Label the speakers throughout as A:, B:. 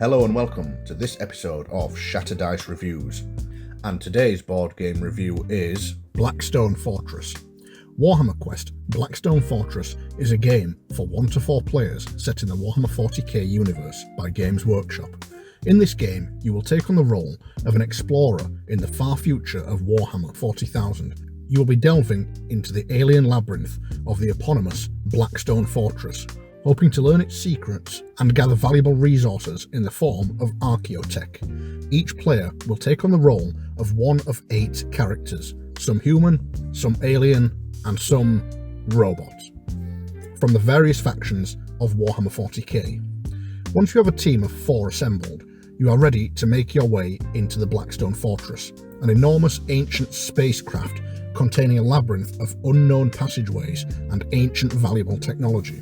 A: Hello and welcome to this episode of Shatterdice Reviews, and today's board game review is Blackstone Fortress. Warhammer Quest Blackstone Fortress is a game for 1 to 4 players set in the Warhammer 40k universe by Games Workshop. In this game, you will take on the role of an explorer in the far future of Warhammer 40,000. You will be delving into the alien labyrinth of the eponymous Blackstone Fortress, hoping to learn its secrets and gather valuable resources in the form of archaeotech. Each player will take on the role of one of 8 characters, some human, some alien, and some robots, from the various factions of Warhammer 40k. Once you have a team of 4 assembled, you are ready to make your way into the Blackstone Fortress, an enormous ancient spacecraft containing a labyrinth of unknown passageways and ancient valuable technology.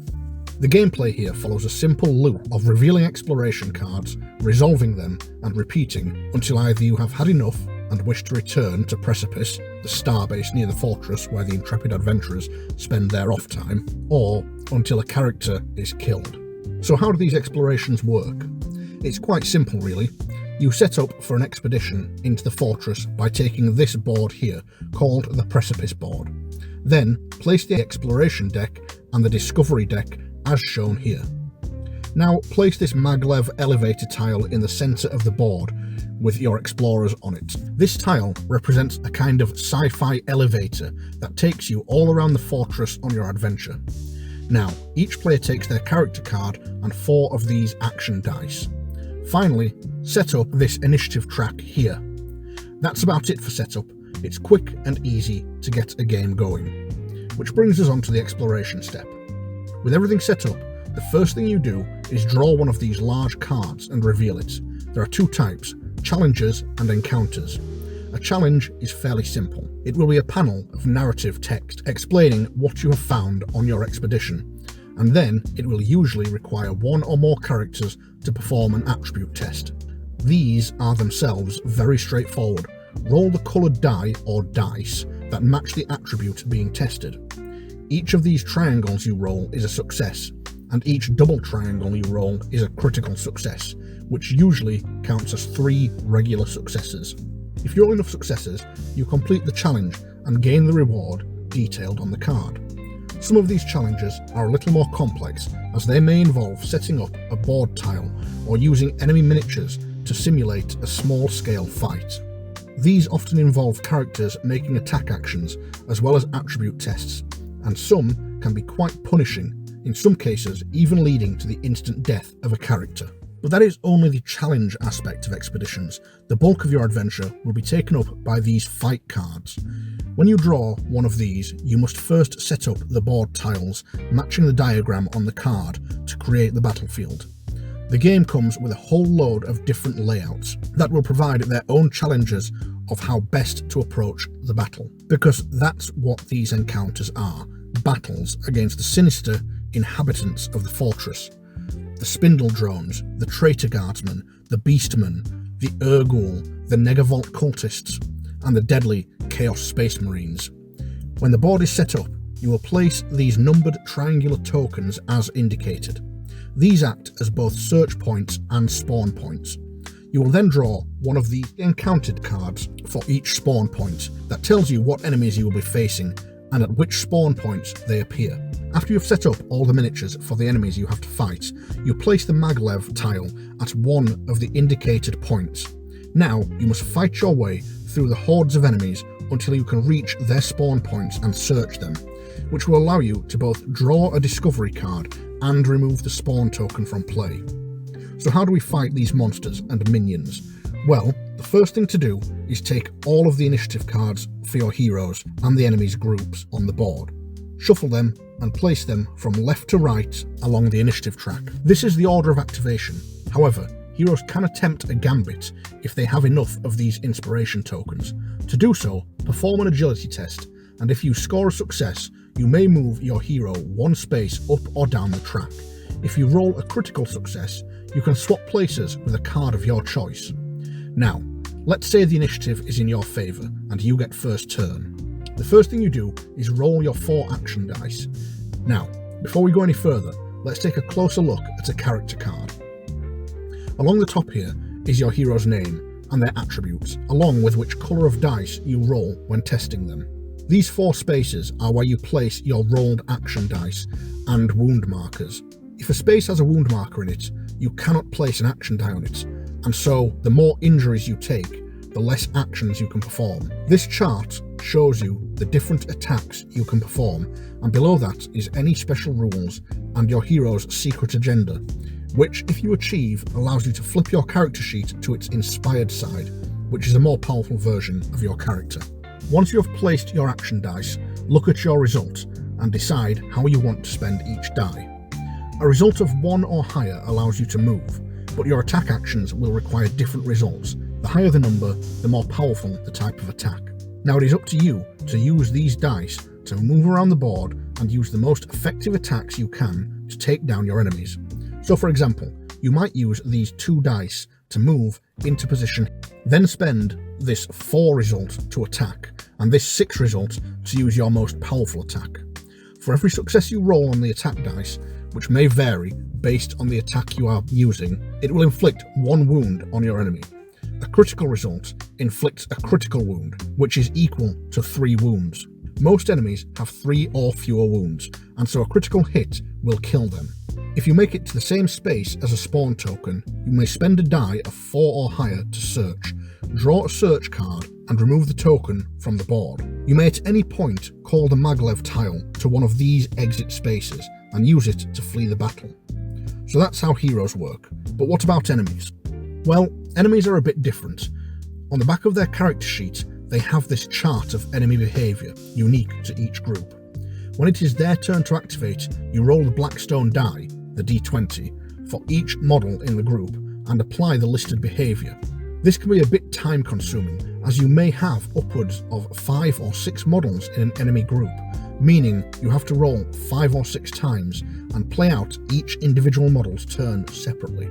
A: The gameplay here follows a simple loop of revealing exploration cards, resolving them, and repeating until either you have had enough and wish to return to Precipice, the starbase near the fortress where the intrepid adventurers spend their off time, or until a character is killed. So how do these explorations work? It's quite simple really. You set up for an expedition into the fortress by taking this board here, called the Precipice board. Then place the exploration deck and the discovery deck as shown here. Now place this maglev elevator tile in the centre of the board with your explorers on it. This tile represents a kind of sci-fi elevator that takes you all around the fortress on your adventure. Now, each player takes their character card and 4 of these action dice. Finally, set up this initiative track here. That's about it for setup. It's quick and easy to get a game going. Which brings us on to the exploration step. With everything set up, the first thing you do is draw one of these large cards and reveal it. There are 2 types, challenges and encounters. A challenge is fairly simple. It will be a panel of narrative text explaining what you have found on your expedition, and then it will usually require 1 or more characters to perform an attribute test. These are themselves very straightforward. Roll the coloured die or dice that match the attribute being tested. Each of these triangles you roll is a success, and each double triangle you roll is a critical success, which usually counts as 3 regular successes. If you roll enough successes, you complete the challenge and gain the reward detailed on the card. Some of these challenges are a little more complex, as they may involve setting up a board tile or using enemy miniatures to simulate a small-scale fight. These often involve characters making attack actions as well as attribute tests, and some can be quite punishing, in some cases even leading to the instant death of a character. But that is only the challenge aspect of expeditions. The bulk of your adventure will be taken up by these fight cards. When you draw one of these, you must first set up the board tiles matching the diagram on the card to create the battlefield. The game comes with a whole load of different layouts that will provide their own challenges of how best to approach the battle, because that's what these encounters are, battles against the sinister inhabitants of the fortress. The spindle drones, the traitor guardsmen, the beastmen, the Urgul, the Negavolt cultists, and the deadly Chaos Space Marines. When the board is set up, you will place these numbered triangular tokens as indicated. These act as both search points and spawn points. You will then draw one of the encountered cards for each spawn point that tells you what enemies you will be facing and at which spawn points they appear. After you've set up all the miniatures for the enemies you have to fight, you place the maglev tile at one of the indicated points. Now you must fight your way through the hordes of enemies until you can reach their spawn points and search them, which will allow you to both draw a discovery card and remove the spawn token from play. So how do we fight these monsters and minions? Well, the first thing to do is take all of the initiative cards for your heroes and the enemies' groups on the board. Shuffle them and place them from left to right along the initiative track. This is the order of activation. However, heroes can attempt a gambit if they have enough of these inspiration tokens. To do so, perform an agility test, and if you score a success, you may move your hero 1 space up or down the track. If you roll a critical success, you can swap places with a card of your choice. Now, let's say the initiative is in your favour and you get first turn. The first thing you do is roll your 4 action dice. Now, before we go any further, let's take a closer look at a character card. Along the top here is your hero's name and their attributes, along with which colour of dice you roll when testing them. These 4 spaces are where you place your rolled action dice and wound markers. If a space has a wound marker in it, you cannot place an action die on it, and so the more injuries you take, the less actions you can perform. This chart shows you the different attacks you can perform, and below that is any special rules and your hero's secret agenda, which, if you achieve, allows you to flip your character sheet to its inspired side, which is a more powerful version of your character. Once you have placed your action dice, look at your result and decide how you want to spend each die. A result of 1 or higher allows you to move, but your attack actions will require different results. The higher the number, the more powerful the type of attack. Now it is up to you to use these dice to move around the board and use the most effective attacks you can to take down your enemies. So for example, you might use these 2 dice to move into position, then spend this 4 result to attack, and this 6 result to use your most powerful attack. For every success you roll on the attack dice, which may vary based on the attack you are using, it will inflict 1 wound on your enemy. A critical result inflicts a critical wound, which is equal to 3 wounds. Most enemies have 3 or fewer wounds, and so a critical hit will kill them. If you make it to the same space as a spawn token, you may spend a die of 4 or higher to search, draw a search card, and remove the token from the board. You may at any point call the maglev tile to one of these exit spaces and use it to flee the battle. So that's how heroes work. But what about enemies? Well, enemies are a bit different. On the back of their character sheet, they have this chart of enemy behaviour, unique to each group. When it is their turn to activate, you roll the Blackstone die, the D20, for each model in the group and apply the listed behaviour. This can be a bit time consuming, as you may have upwards of 5 or 6 models in an enemy group, meaning you have to roll 5 or 6 times and play out each individual model's turn separately.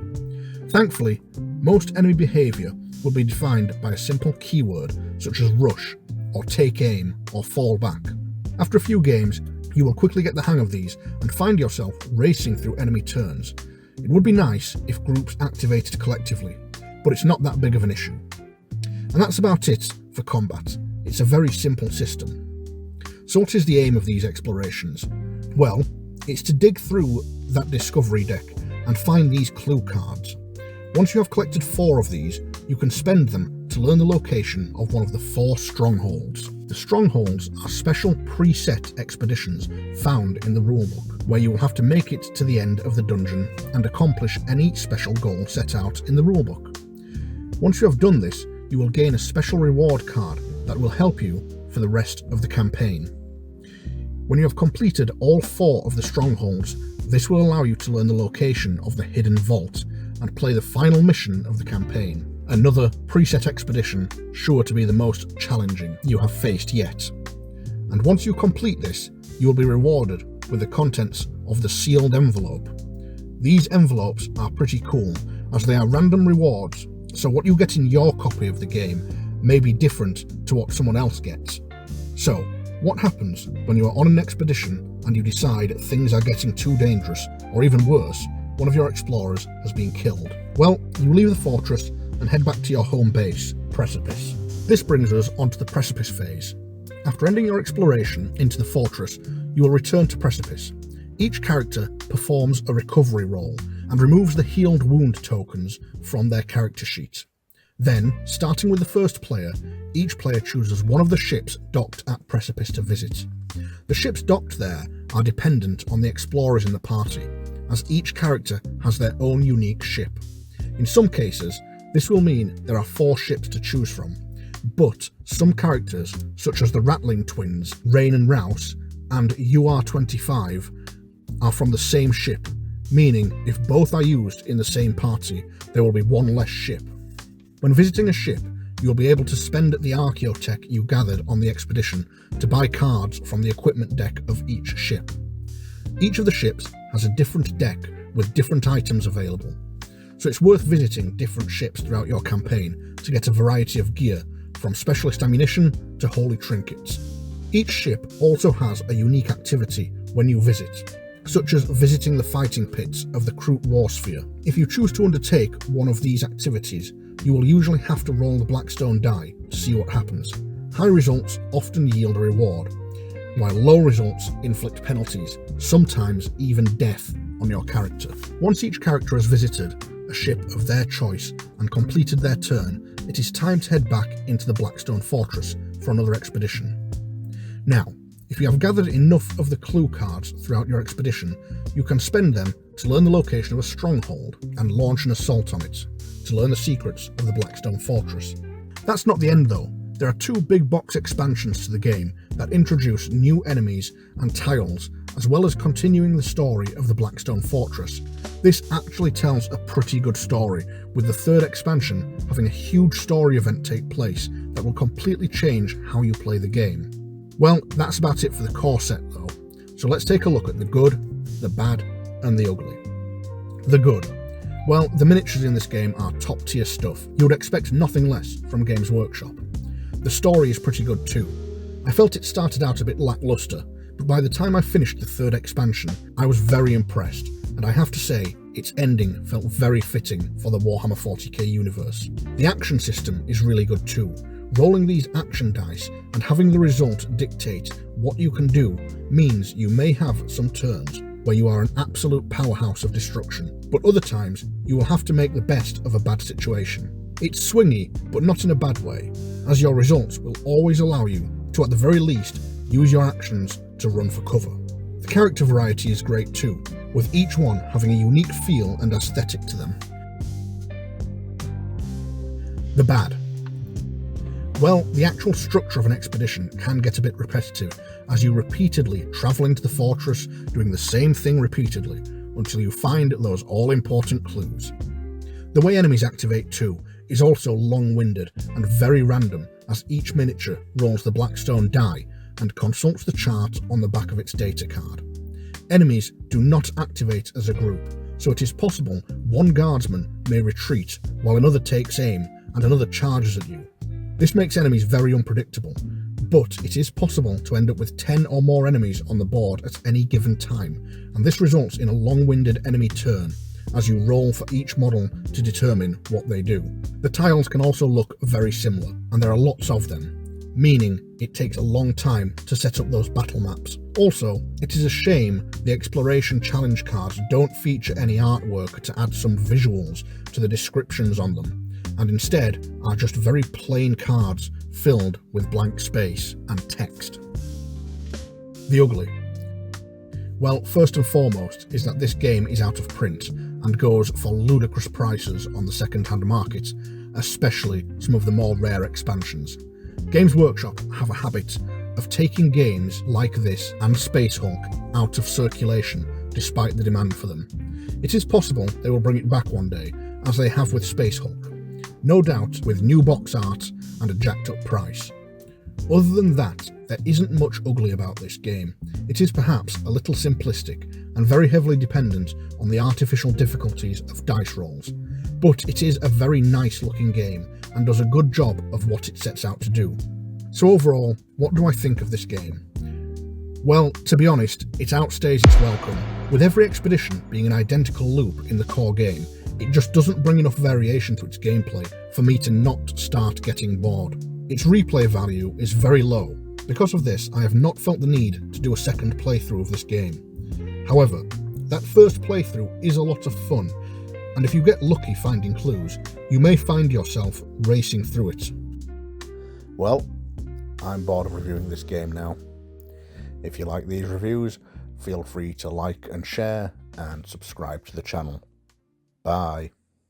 A: Thankfully, most enemy behaviour will be defined by a simple keyword such as rush, or take aim, or fall back. After a few games, you will quickly get the hang of these and find yourself racing through enemy turns. It would be nice if groups activated collectively, but it's not that big of an issue. And that's about it for combat. It's a very simple system. So what is the aim of these explorations? Well, it's to dig through that discovery deck and find these clue cards. Once you have collected 4 of these, you can spend them to learn the location of one of the 4 strongholds. The strongholds are special preset expeditions found in the rulebook, where you will have to make it to the end of the dungeon and accomplish any special goal set out in the rulebook. Once you have done this, you will gain a special reward card that will help you for the rest of the campaign. When you have completed all 4 of the strongholds, this will allow you to learn the location of the hidden vault and play the final mission of the campaign, another preset expedition sure to be the most challenging you have faced yet. And once you complete this, you will be rewarded with the contents of the sealed envelope. These envelopes are pretty cool, as they are random rewards, so what you get in your copy of the game may be different to what someone else gets. So, what happens when you are on an expedition and you decide things are getting too dangerous, or even worse, one of your explorers has been killed? Well, you leave the fortress and head back to your home base, Precipice. This brings us onto the Precipice phase. After ending your exploration into the fortress, you will return to Precipice. Each character performs a recovery roll and removes the healed wound tokens from their character sheet. Then, starting with the first player, each player chooses one of the ships docked at Precipice to visit. The ships docked there are dependent on the explorers in the party, as each character has their own unique ship. In some cases, this will mean there are 4 ships to choose from, but some characters, such as the Rattling Twins, Rain and Rouse, and UR25, are from the same ship, meaning if both are used in the same party, there will be 1 less ship. When visiting a ship, you will be able to spend the archaeotech you gathered on the expedition to buy cards from the equipment deck of each ship. Each of the ships has a different deck with different items available, so it's worth visiting different ships throughout your campaign to get a variety of gear, from specialist ammunition to holy trinkets. Each ship also has a unique activity when you visit. such as visiting the fighting pits of the Kroot War Sphere. If you choose to undertake one of these activities, you will usually have to roll the Blackstone die to see what happens. High results often yield a reward, while low results inflict penalties, sometimes even death, on your character. Once each character has visited a ship of their choice and completed their turn, it is time to head back into the Blackstone Fortress for another expedition. Now, if you have gathered enough of the clue cards throughout your expedition, you can spend them to learn the location of a stronghold and launch an assault on it, to learn the secrets of the Blackstone Fortress. That's not the end though. There are 2 big box expansions to the game that introduce new enemies and tiles, as well as continuing the story of the Blackstone Fortress. This actually tells a pretty good story, with the 3rd expansion having a huge story event take place that will completely change how you play the game. Well, that's about it for the core set though, so let's take a look at the good, the bad, and the ugly. The good. Well, the miniatures in this game are top tier stuff. You would expect nothing less from Games Workshop. The story is pretty good too. I felt it started out a bit lackluster, but by the time I finished the 3rd expansion, I was very impressed, and I have to say, its ending felt very fitting for the Warhammer 40k universe. The action system is really good too. Rolling these action dice and having the result dictate what you can do means you may have some turns where you are an absolute powerhouse of destruction, but other times you will have to make the best of a bad situation. It's swingy, but not in a bad way, as your results will always allow you to, at the very least, use your actions to run for cover. The character variety is great too, with each one having a unique feel and aesthetic to them. The bad. Well, the actual structure of an expedition can get a bit repetitive, as you repeatedly travel into the fortress doing the same thing repeatedly until you find those all-important clues. The way enemies activate too is also long-winded and very random, as each miniature rolls the Blackstone die and consults the chart on the back of its data card. Enemies do not activate as a group, so it is possible one guardsman may retreat while another takes aim and another charges at you. This makes enemies very unpredictable, but it is possible to end up with 10 or more enemies on the board at any given time, and this results in a long-winded enemy turn, as you roll for each model to determine what they do. The tiles can also look very similar, and there are lots of them, meaning it takes a long time to set up those battle maps. Also, it is a shame the exploration challenge cards don't feature any artwork to add some visuals to the descriptions on them, and instead are just very plain cards filled with blank space and text. The ugly. Well, first and foremost is that this game is out of print and goes for ludicrous prices on the second-hand market, especially some of the more rare expansions. Games Workshop have a habit of taking games like this and Space Hulk out of circulation despite the demand for them. It is possible they will bring it back one day, as they have with Space Hulk, no doubt with new box art and a jacked up price. Other than that, there isn't much ugly about this game. It is perhaps a little simplistic and very heavily dependent on the artificial difficulties of dice rolls, but it is a very nice looking game and does a good job of what it sets out to do. So overall, what do I think of this game? Well, to be honest, it outstays its welcome. With every expedition being an identical loop in the core game, it just doesn't bring enough variation to its gameplay for me to not start getting bored. Its replay value is very low. Because of this, I have not felt the need to do a second playthrough of this game. However, that first playthrough is a lot of fun, and if you get lucky finding clues, you may find yourself racing through it. Well, I'm bored of reviewing this game now. If you like these reviews, feel free to like and share and subscribe to the channel. Bye.